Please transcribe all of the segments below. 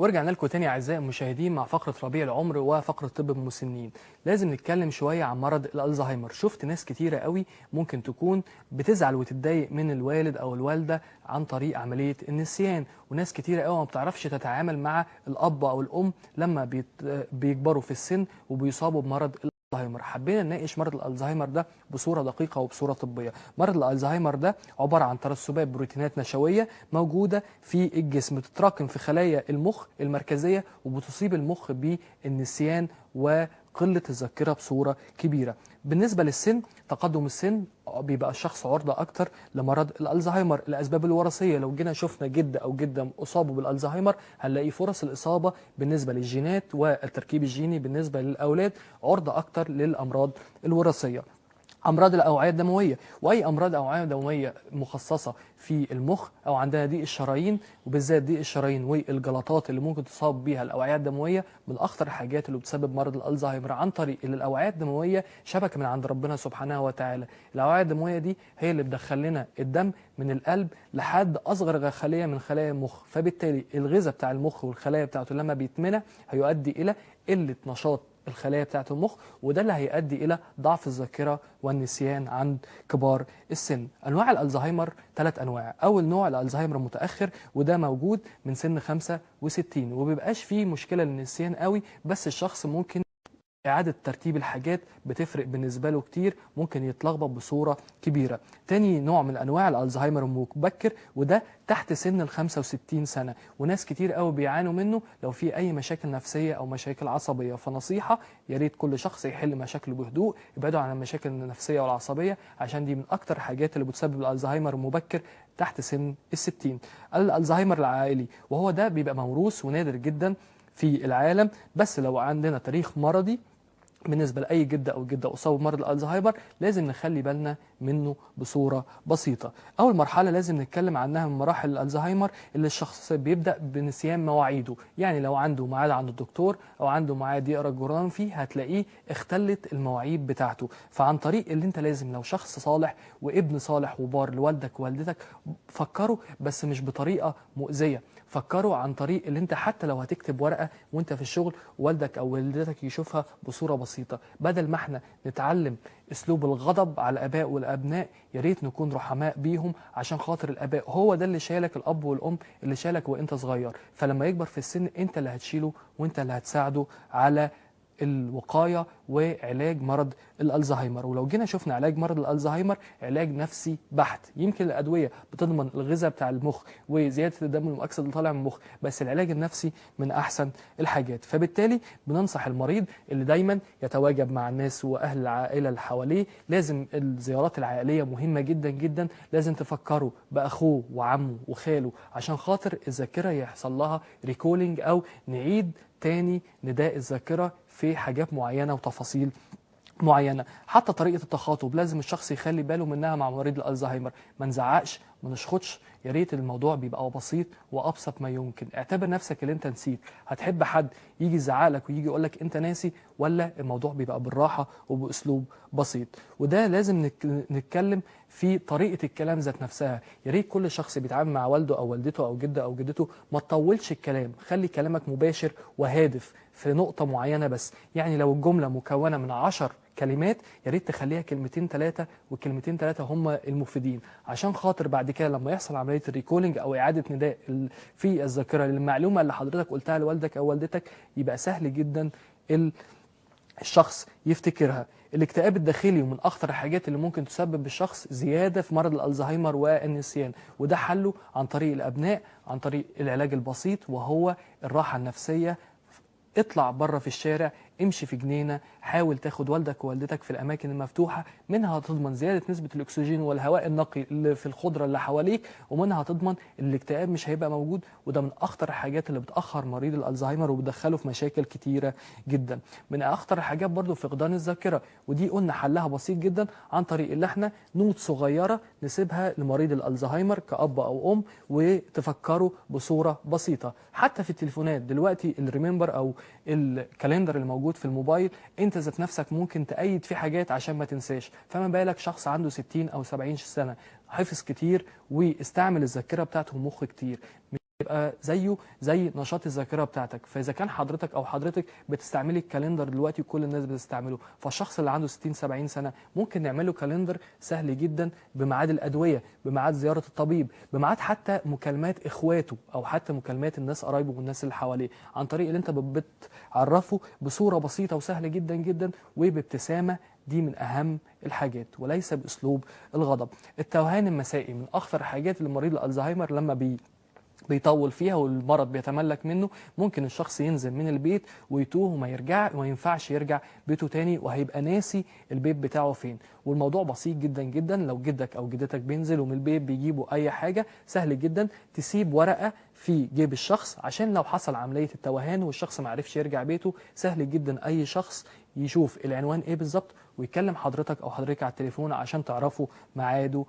ورجعنا لكم تاني اعزائي المشاهدين مع فقره ربيع العمر وفقره طب المسنين. لازم نتكلم شويه عن مرض الالزهايمر. شفت ناس كتيره قوي ممكن تكون بتزعل وتتضايق من الوالد او الوالده عن طريق عمليه النسيان، وناس كتيره قوي ما بتعرفش تتعامل مع الاب او الام لما بيكبروا في السن وبيصابوا بمرض الزهايمر. حبينا نناقش مرض الالزهايمر ده بصوره دقيقه وبصوره طبيه. مرض الالزهايمر ده عباره عن ترسبات بروتينات نشويه موجوده في الجسم، بتتراكم في خلايا المخ المركزيه وبتصيب المخ بالنسيان وقله الذاكره بصوره كبيره. بالنسبه للسن، تقدم السن بيبقى الشخص عرضه اكتر لمرض الالزهايمر. الاسباب الوراثيه، لو جينا شفنا جد او جده اصابوا بالالزهايمر هنلاقي فرص الاصابه بالنسبه للجينات والتركيب الجيني بالنسبه للاولاد عرضه اكتر للامراض الوراثيه. امراض الاوعيه الدمويه، واي امراض اوعيه دمويه مخصصه في المخ او عندنا ضيق الشرايين، وبالذات ضيق الشرايين والجلطات اللي ممكن تصاب بيها الاوعيه الدمويه، من اخطر الحاجات اللي بتسبب مرض الالزهايمر. عن طريق ان الاوعيه الدمويه شبكه من عند ربنا سبحانه وتعالى. الاوعيه الدمويه دي هي اللي بتدخل لنا الدم من القلب لحد اصغر خليه من خلايا المخ، فبالتالي الغذاء بتاع المخ والخلايا بتاعته لما بيتمنع هيؤدي الى قله نشاط الخلايا بتاعه المخ، وده اللي هيؤدي الى ضعف الذاكره والنسيان عند كبار السن. انواع الالزهايمر 3 انواع. اول نوع الالزهايمر المتاخر، وده موجود من سن 65 وبيبقاش فيه مشكله للنسيان قوي، بس الشخص ممكن إعادة ترتيب الحاجات بتفرق بالنسبة له كتير، ممكن يتلخبط بصورة كبيرة. تاني نوع من أنواع الألزهايمر المبكر، وده تحت سن ال 65 سنة، وناس كتير قوي بيعانوا منه لو في أي مشاكل نفسية أو مشاكل عصبية. فنصيحة، يا ريت كل شخص يحل مشاكله بهدوء، يبعدوا عن المشاكل النفسية والعصبية، عشان دي من أكتر الحاجات اللي بتسبب الألزهايمر المبكر تحت سن ال 60. الألزهايمر العائلي، وهو ده بيبقى موروث ونادر جدا في العالم، بس لو عندنا تاريخ مرضي بالنسبة لأي جدة أو جدة أصابوا بمرض الألزهايمر لازم نخلي بالنا منه بصورة بسيطة. أول مرحلة لازم نتكلم عنها من مراحل الألزهايمر، اللي الشخص بيبدأ بنسيان مواعيده. يعني لو عنده ميعاد عند الدكتور أو عنده ميعاد يقرأ الجورنال فيه، هتلاقيه اختلت المواعيد بتاعته. فعن طريق اللي أنت لازم، لو شخص صالح وابن صالح وبار لوالدك ووالدتك، فكروا بس مش بطريقة مؤذية. فكروا عن طريق اللي انت حتى لو هتكتب ورقة وانت في الشغل، والدك او والدتك يشوفها بصورة بسيطة. بدل ما احنا نتعلم اسلوب الغضب على الاباء والابناء، يا ريت نكون رحماء بيهم، عشان خاطر الاباء هو ده اللي شالك، الاب والام اللي شالك وانت صغير، فلما يكبر في السن انت اللي هتشيله وانت اللي هتساعده على الوقاية وعلاج مرض الألزهايمر. ولو جينا شفنا علاج مرض الألزهايمر، علاج نفسي بحت. يمكن الأدوية بتضمن الغذاء بتاع المخ وزيادة الدم المؤكسد اللي طالع من المخ، بس العلاج النفسي من أحسن الحاجات. فبالتالي بننصح المريض اللي دايما يتواجد مع الناس وأهل العائلة اللي حواليه. لازم الزيارات العائلية مهمة جدا جدا، لازم تفكروا بأخوه وعمه وخاله، عشان خاطر الذاكرة يحصل لها ريكولينج أو نعيد تاني نداء الذاكرة في حاجات معينة وتفاصيل معينة. حتى طريقة التخاطب لازم الشخص يخلي باله منها مع مريض الألزهايمر. ما نزعقش، ما نشخطش، يا ريت الموضوع بيبقى بسيط وأبسط ما يمكن. اعتبر نفسك اللي انت نسيت. هتحب حد يجي يزعق لك ويجي يقول لك انت ناسي، ولا الموضوع بيبقى بالراحة وبأسلوب بسيط؟ وده لازم نتكلم في طريقة الكلام ذات نفسها. يا ريت كل شخص بيتعامل مع والده أو والدته أو جده أو جدته ما تطولش الكلام، خلي كلامك مباشر وهادف في نقطة معينة بس. يعني لو الجملة مكونة من 10 كلمات، يا ريت تخليها كلمتين 3، وكلمتين 3 هم المفيدين، عشان خاطر بعد كده لما يحصل عملية الريكولينج أو إعادة نداء في الذاكرة للمعلومة اللي حضرتك قلتها لوالدك أو والدتك، يبقى سهل جدا الشخص يفتكرها. الاكتئاب الداخلي ومن اخطر الحاجات اللي ممكن تسبب بالشخص زياده في مرض الالزهايمر والنسيان، وده حله عن طريق الابناء، عن طريق العلاج البسيط، وهو الراحه النفسيه. اطلع بره في الشارع، امشي في جنينه، حاول تاخد والدك ووالدتك في الاماكن المفتوحه، منها هتضمن زياده نسبه الاكسجين والهواء النقي اللي في الخضره اللي حواليك، ومنها هتضمن ان الاكتئاب مش هيبقى موجود. وده من اخطر الحاجات اللي بتاخر مريض الالزهايمر وبتدخله في مشاكل كتيره جدا. من اخطر الحاجات برضو فقدان الذاكره، ودي قلنا حلها بسيط جدا عن طريق اللي احنا نوت صغيره نسيبها لمريض الالزهايمر كاب او ام، وتفكروا بصوره بسيطه. حتى في التليفونات دلوقتي الريمبر او الكالندر اللي موجود في الموبايل، انت ذات نفسك ممكن تأيد فيه حاجات عشان ما تنساش، فما بالك شخص عنده 60 او 70 سنه حفظ كتير واستعمل الذاكره بتاعته مخ كتير. يبقى زيه زي نشاط الذاكره بتاعتك. فاذا كان حضرتك او حضرتك بتستعملي الكالندر دلوقتي وكل الناس بتستعمله، فالشخص اللي عنده 60 70 سنه ممكن نعمل له كالندر سهل جدا بميعاد الادويه، بميعاد زياره الطبيب، بميعاد حتى مكالمات اخواته او حتى مكالمات الناس قرايبه والناس اللي حواليه، عن طريق اللي انت بتعرفه بصوره بسيطه وسهله جدا جدا وبابتسامه. دي من اهم الحاجات وليس باسلوب الغضب. التوهان المسائي من اخطر حاجات اللي مريض الالزهايمر لما بيطول فيها والمرض بيتملك منه. ممكن الشخص ينزل من البيت ويتوه وما ينفعش يرجع بيته تاني، وهيبقى ناسي البيت بتاعه فين. والموضوع بسيط جدا جدا، لو جدك او جدتك بينزلوا من البيت بيجيبوا اي حاجه، سهل جدا تسيب ورقه في جيب الشخص عشان لو حصل عمليه التوهان والشخص ما عرفش يرجع بيته، سهل جدا اي شخص يشوف العنوان ايه بالظبط ويكلم حضرتك او حضرتك على التليفون عشان تعرفوا ميعاده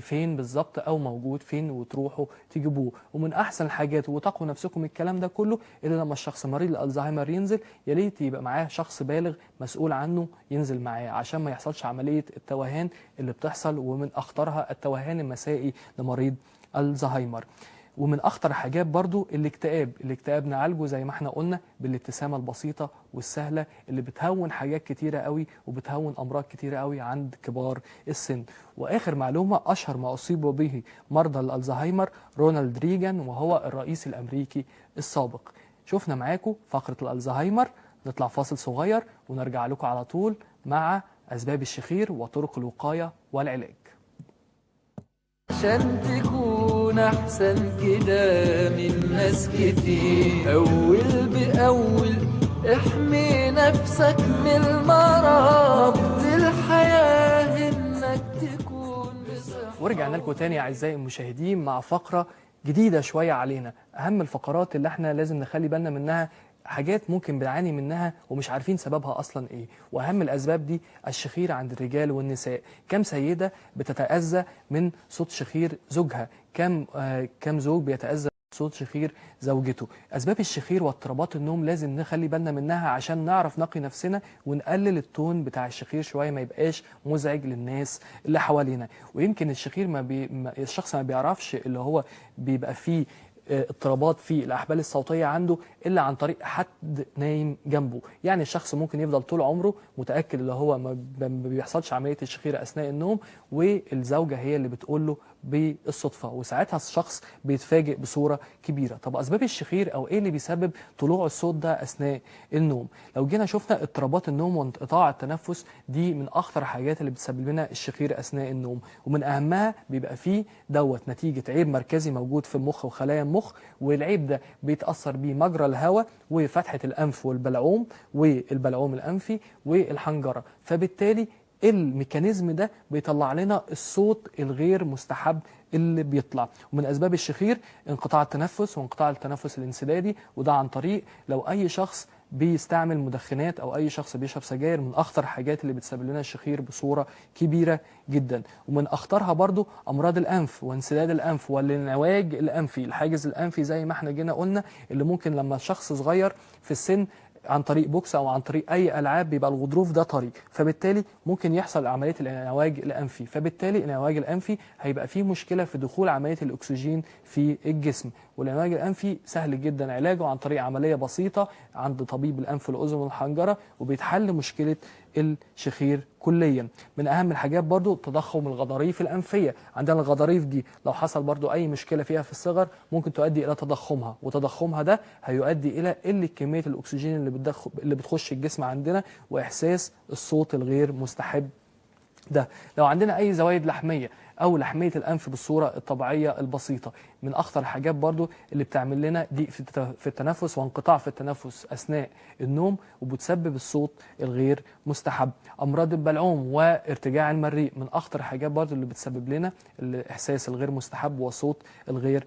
فين بالظبط او موجود فين وتروحوا تجيبوه. ومن احسن الحاجات وتقوا نفسكم الكلام ده كله، الا لما الشخص مريض الالزهايمر ينزل يا ريت يبقى معاه شخص بالغ مسؤول عنه ينزل معاه عشان ما يحصلش عمليه التوهان اللي بتحصل، ومن اخطرها التوهان المسائي لمريض الزهايمر. ومن اخطر الحاجات برضو الاكتئاب نعالجه زي ما احنا قلنا بالابتسامه البسيطه والسهله اللي بتهون حاجات كتيره قوي وبتهون امراض كتيره قوي عند كبار السن. واخر معلومه، اشهر ما اصيب به مرضى الالزهايمر رونالد ريجان، وهو الرئيس الامريكي السابق. شفنا معاكم فقره الالزهايمر، نطلع فاصل صغير ونرجع لكم على طول مع اسباب الشخير وطرق الوقايه والعلاج. عشان تكون احسن كده من ناس كتير، اول باول احمي نفسك من المرض، الحياة انك تكون بصحة. ورجعنا لكم تاني اعزائي المشاهدين مع فقره جديده شويه علينا. اهم الفقرات اللي احنا لازم نخلي بالنا منها حاجات ممكن بنعاني منها ومش عارفين سببها اصلا ايه، واهم الاسباب دي الشخير عند الرجال والنساء. كم سيده بتتاذى من صوت شخير زوجها، كم زوج بيتاذى من صوت شخير زوجته. اسباب الشخير واضطرابات النوم لازم نخلي بالنا منها عشان نعرف نقي نفسنا ونقلل التون بتاع الشخير شويه، ما يبقاش مزعج للناس اللي حوالينا. ويمكن الشخير الشخص ما بيعرفش اللي هو بيبقى فيه اضطرابات في الاحبال الصوتيه عنده الا عن طريق حد نايم جنبه. يعني الشخص ممكن يفضل طول عمره متاكد اللي هو ما بيحصلش عمليه الشخير اثناء النوم، والزوجه هي اللي بتقول له بالصدفه، وساعتها الشخص بيتفاجئ بصوره كبيره. طب اسباب الشخير او ايه اللي بيسبب طلوع الصوت ده اثناء النوم؟ لو جينا شفنا اضطرابات النوم وانقطاع التنفس، دي من اخطر الحاجات اللي بتسبب لنا الشخير اثناء النوم، ومن اهمها بيبقى فيه نتيجه عيب مركزي موجود في المخ وخلايا المخ، والعيب ده بيتاثر بيه مجرى الهواء وفتحه الانف والبلعوم الانفي والحنجره، فبالتالي الميكانيزم ده بيطلع لنا الصوت الغير مستحب اللي بيطلع. ومن اسباب الشخير انقطاع التنفس وانقطاع التنفس الانسدادي، وده عن طريق لو اي شخص بيستعمل مدخنات او اي شخص بيشرب سجاير، من اخطر الحاجات اللي بتسبب لنا الشخير بصوره كبيره جدا. ومن اخطرها برضو امراض الانف وانسداد الانف والانعواج الانفي، الحاجز الانفي زي ما احنا جينا قلنا، اللي ممكن لما شخص صغير في السن عن طريق بوكس او عن طريق اي العاب بيبقى الغضروف ده طري، فبالتالي ممكن يحصل عمليه الانعواج الانفي، فبالتالي الانعواج الانفي هيبقى فيه مشكله في دخول عمليه الاكسجين في الجسم. والانعواج الانفي سهل جدا علاجه عن طريق عمليه بسيطه عند طبيب الانف والاذن والحنجره، وبيتحل مشكله الشخير كليا. من اهم الحاجات برضو تضخم الغضاريف الانفيه. عندنا الغضاريف دي لو حصل برضو اي مشكله فيها في الصغر ممكن تؤدي الى تضخمها، وتضخمها ده هيؤدي الى قله كميه الاكسجين اللي بتخش الجسم عندنا، واحساس الصوت الغير مستحب ده. لو عندنا اي زوايد لحميه او لحميه الانف بالصوره الطبيعيه البسيطه، من اخطر الحاجات برضو اللي بتعمل لنا ضيق في التنفس وانقطاع في التنفس اثناء النوم، وبتسبب الصوت الغير مستحب. امراض البلعوم وارتجاع المريء من اخطر الحاجات برضو اللي بتسبب لنا الاحساس الغير مستحب والصوت الغير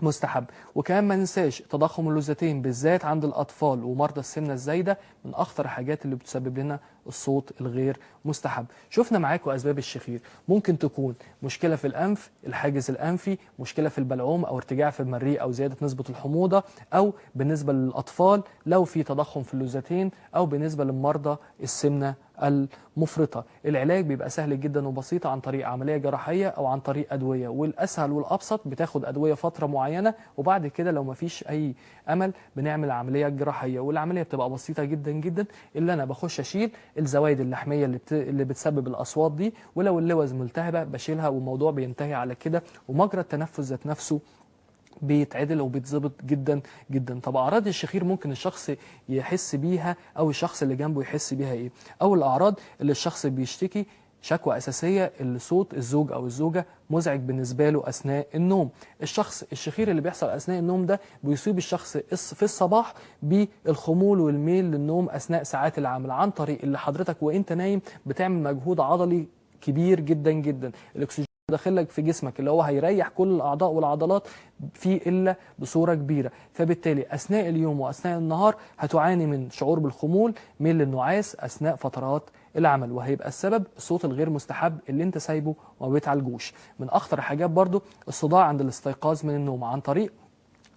مستحب. وكمان ما ننساش تضخم اللوزتين بالذات عند الاطفال ومرضى السمنه الزايده، من اخطر الحاجات اللي بتسبب لنا الصوت الغير مستحب. شفنا معاكم اسباب الشخير، ممكن تكون مشكله في الانف، الحاجز الانفي، مشكله في البلعوم او ارتجاع في المريء او زياده نسبه الحموضه، او بالنسبه للاطفال لو في تضخم في اللوزتين، او بالنسبه لمرضى السمنه المفرطة. العلاج بيبقى سهل جدا وبسيط عن طريق عملية جراحية أو عن طريق أدوية، والأسهل والأبسط بتاخد أدوية فترة معينة، وبعد كده لو مفيش أي أمل بنعمل عملية جراحية، والعملية بتبقى بسيطة جدا جدا. اللي أنا بخش أشيل الزوايد اللحمية اللي بتسبب الأصوات دي، ولو اللوز ملتهبة بشيلها والموضوع بينتهي على كده، ومجرى التنفس ذات نفسه بيتعدل وبيتظبط جدا جدا. طب اعراض الشخير ممكن الشخص يحس بيها او الشخص اللي جنبه يحس بيها ايه؟ اول الاعراض اللي الشخص بيشتكي شكوى اساسيه اللي صوت الزوج او الزوجه مزعج بالنسبه له اثناء النوم. الشخص الشخير اللي بيحصل اثناء النوم ده بيصيب الشخص في الصباح بالخمول والميل للنوم اثناء ساعات العمل، عن طريق اللي حضرتك وانت نايم بتعمل مجهود عضلي كبير جدا جدا، الاكسجين داخلك في جسمك اللي هو هيريح كل الاعضاء والعضلات في الا بصوره كبيره، فبالتالي اثناء اليوم واثناء النهار هتعاني من شعور بالخمول، ميل للنعاس اثناء فترات العمل، وهيبقى السبب الصوت الغير مستحب اللي انت سايبه وما بتعالجوش. من اخطر الحاجات برضو الصداع عند الاستيقاظ من النوم، عن طريق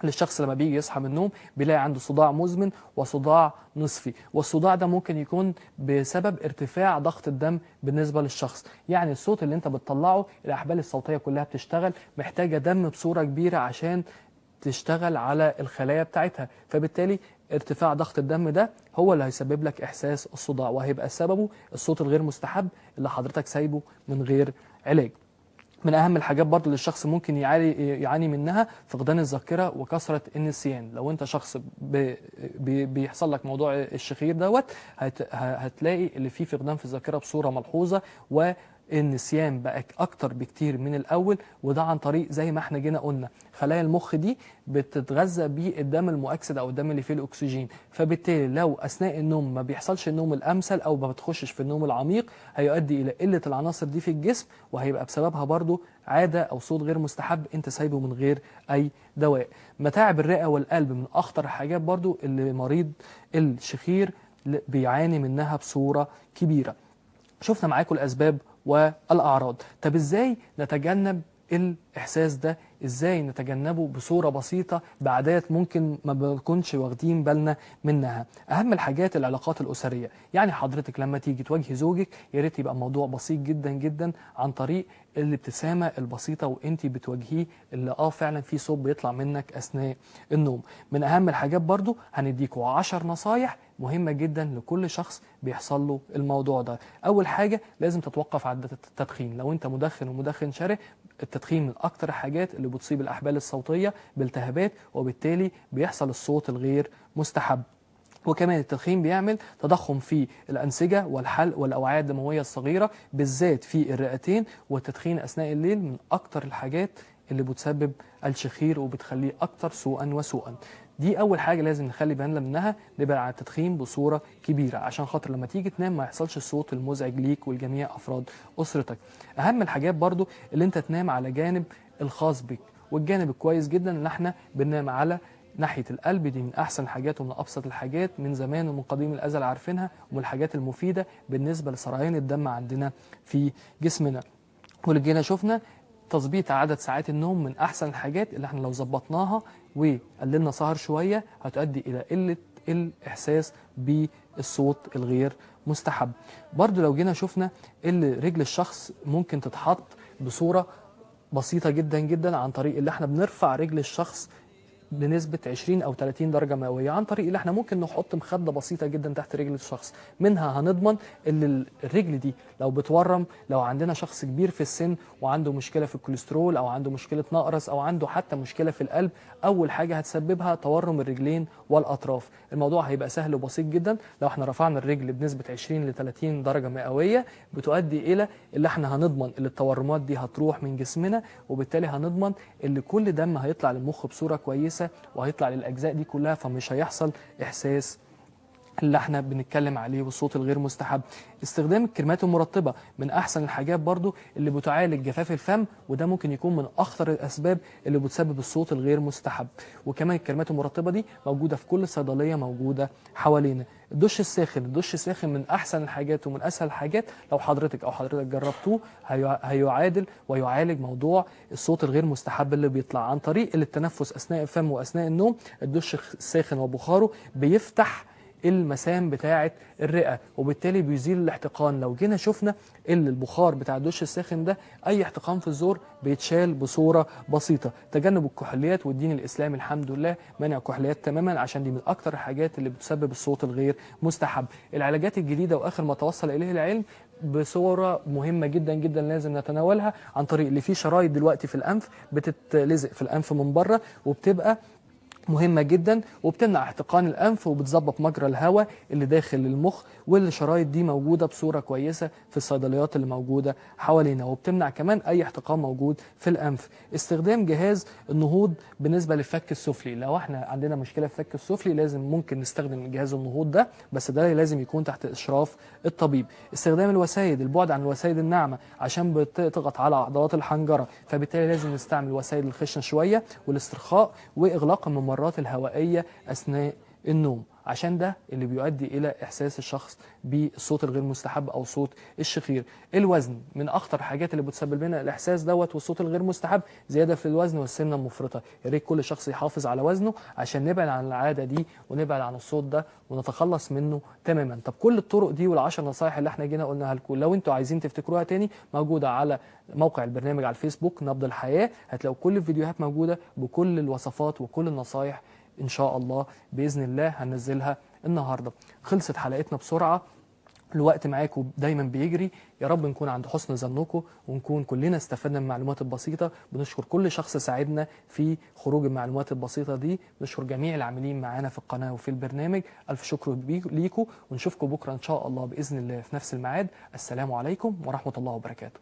للشخص لما بيجي يصحى من النوم بيلاقي عنده صداع مزمن وصداع نصفي، والصداع ده ممكن يكون بسبب ارتفاع ضغط الدم بالنسبة للشخص. يعني الصوت اللي انت بتطلعه الأحبال الصوتية كلها بتشتغل، محتاجة دم بصورة كبيرة عشان تشتغل على الخلايا بتاعتها، فبالتالي ارتفاع ضغط الدم ده هو اللي هيسبب لك إحساس الصداع، وهيبقى سببه الصوت الغير مستحب اللي حضرتك سايبه من غير علاج. من أهم الحاجات برضو اللي الشخص ممكن يعاني منها فقدان الذاكرة وكثرة النسيان. لو أنت شخص بيحصل لك موضوع الشخير دوت هتلاقي اللي فيه فقدان في الذاكرة بصورة ملحوظة، والنسيان بقى أكتر بكتير من الأول، وده عن طريق زي ما احنا جينا قلنا خلايا المخ دي بتتغذى بالدم المؤكسد أو الدم اللي فيه الأكسجين، فبالتالي لو أثناء النوم ما بيحصلش النوم الأمثل أو ما بتخشش في النوم العميق هيؤدي إلى قلة العناصر دي في الجسم، وهيبقى بسببها برضو عادة أو صوت غير مستحب أنت سايبه من غير أي دواء. متاعب الرئة والقلب من أخطر الحاجات برضو اللي مريض الشخير بيعاني منها بصورة كبيرة. شفنا معاكم الأسباب والأعراض. طب إزاي نتجنب الإحساس ده؟ إزاي نتجنبه بصورة بسيطة بعادات ممكن ما بنكونش واخدين بالنا منها؟ أهم الحاجات العلاقات الأسرية، يعني حضرتك لما تيجي تواجهي زوجك يا ريت يبقى الموضوع بسيط جدا جدا عن طريق الابتسامة البسيطة وانتي بتواجهيه، اللي فعلا في صوت بيطلع منك أثناء النوم. من أهم الحاجات برضو هنديكوا 10 نصايح مهمة جدا لكل شخص بيحصل له الموضوع ده. أول حاجة لازم تتوقف عن التدخين. لو أنت مدخن ومدخن شره، التدخين من أكتر الحاجات اللي بتصيب الأحبال الصوتية بالتهابات، وبالتالي بيحصل الصوت الغير مستحب. وكمان التدخين بيعمل تضخم في الأنسجة والحلق والأوعية الدموية الصغيرة بالذات في الرئتين، والتدخين أثناء الليل من أكتر الحاجات اللي بتسبب الشخير وبتخليه أكتر سوءا وسوءا. دي أول حاجة لازم نخلي بالنا منها، نبعد عن التدخين بصورة كبيرة عشان خاطر لما تيجي تنام ما يحصلش الصوت المزعج ليك ولجميع أفراد أسرتك. أهم الحاجات برضو اللي أنت تنام على جانب الخاص بك، والجانب الكويس جدا اللي احنا بننام على ناحية القلب، دي من أحسن الحاجات ومن أبسط الحاجات من زمان ومن قديم الأزل عارفينها، ومن الحاجات المفيدة بالنسبة لسريان الدم عندنا في جسمنا. واللي جينا شفنا تظبيط عدد ساعات النوم من أحسن الحاجات اللي احنا لو ظبطناها وقللنا سهر شوية هتؤدي إلى قلة الإحساس بالصوت الغير مستحب. برضو لو جينا شفنا اللي رجل الشخص ممكن تتحط بصورة بسيطة جدا جدا عن طريق اللي احنا بنرفع رجل الشخص بنسبة 20 أو 30 درجة مئوية، عن طريق اللي احنا ممكن نحط مخدة بسيطة جدا تحت رجل الشخص. منها هنضمن ان الرجل دي لو بتورم، لو عندنا شخص كبير في السن وعنده مشكلة في الكوليسترول أو عنده مشكلة نقرس أو عنده حتى مشكلة في القلب، أول حاجة هتسببها تورم الرجلين والأطراف. الموضوع هيبقى سهل وبسيط جدا لو احنا رفعنا الرجل بنسبة 20 ل 30 درجة مئوية، بتؤدي إلى اللي احنا هنضمن ان التورمات دي هتروح من جسمنا، وبالتالي هنضمن ان كل دم هيطلع للمخ بصورة كويسة وهيطلع للأجزاء دي كلها، فمش هيحصل إحساس اللي احنا بنتكلم عليه والصوت الغير مستحب. استخدام الكريمات المرطبة من أحسن الحاجات برضو اللي بتعالج جفاف الفم، وده ممكن يكون من أخطر الأسباب اللي بتسبب الصوت الغير مستحب. وكمان الكريمات المرطبة دي موجودة في كل صيدلية موجودة حوالينا. الدش الساخن من أحسن الحاجات ومن أسهل الحاجات، لو حضرتك أو حضرتك جربتوه هيعادل ويعالج موضوع الصوت الغير مستحب اللي بيطلع عن طريق التنفس أثناء الفم وأثناء النوم. الدش الساخن وبخاره بيفتح المسام بتاعه الرئه، وبالتالي بيزيل الاحتقان. لو جينا شفنا البخار بتاع الدش الساخن ده، اي احتقان في الزور بيتشال بصوره بسيطه. تجنب الكحوليات، والدين الاسلامي الحمد لله منع الكحوليات تماما، عشان دي من اكتر الحاجات اللي بتسبب الصوت الغير مستحب. العلاجات الجديده واخر ما توصل اليه العلم بصوره مهمه جدا جدا لازم نتناولها، عن طريق اللي فيه شرايط دلوقتي في الانف بتتلزق في الانف من بره، وبتبقى مهمة جدا وبتمنع احتقان الأنف وبتظبط مجرى الهواء اللي داخل المخ. والشرايط دي موجودة بصورة كويسة في الصيدليات اللي موجودة حوالينا، وبتمنع كمان أي احتقان موجود في الأنف. استخدام جهاز النهوض بالنسبة للفك السفلي، لو احنا عندنا مشكلة في الفك السفلي لازم ممكن نستخدم جهاز النهوض ده، بس ده لازم يكون تحت إشراف الطبيب. استخدام الوسائد، البعد عن الوسائد الناعمة عشان بتضغط على عضلات الحنجرة، فبالتالي لازم نستعمل وسائد الخشنة شوية، والاسترخاء وإغلاق الممرات الهوائية أثناء النوم، عشان ده اللي بيؤدي إلى إحساس الشخص بالصوت الغير مستحب أو صوت الشخير. الوزن من أخطر الحاجات اللي بتسبب لنا الإحساس دوت والصوت الغير مستحب، زيادة في الوزن والسمنة المفرطة. يا ريت كل شخص يحافظ على وزنه عشان نبعد عن العادة دي ونبعد عن الصوت ده ونتخلص منه تماما. طب كل الطرق دي وال10 نصايح اللي احنا جينا قلناها لكم، لو انتوا عايزين تفتكروها تاني، موجودة على موقع البرنامج على الفيسبوك نبض الحياة، هتلاقوا كل الفيديوهات موجودة بكل الوصفات وكل النصايح إن شاء الله بإذن الله هننزلها النهاردة. خلصت حلقتنا بسرعة، الوقت معاكم دايما بيجري. يا رب نكون عند حسن ظنكم ونكون كلنا استفدنا من المعلومات البسيطة. بنشكر كل شخص ساعدنا في خروج المعلومات البسيطة دي، بنشكر جميع العاملين معانا في القناة وفي البرنامج. ألف شكر ليكم، ونشوفكم بكرة إن شاء الله بإذن الله في نفس الميعاد. السلام عليكم ورحمة الله وبركاته.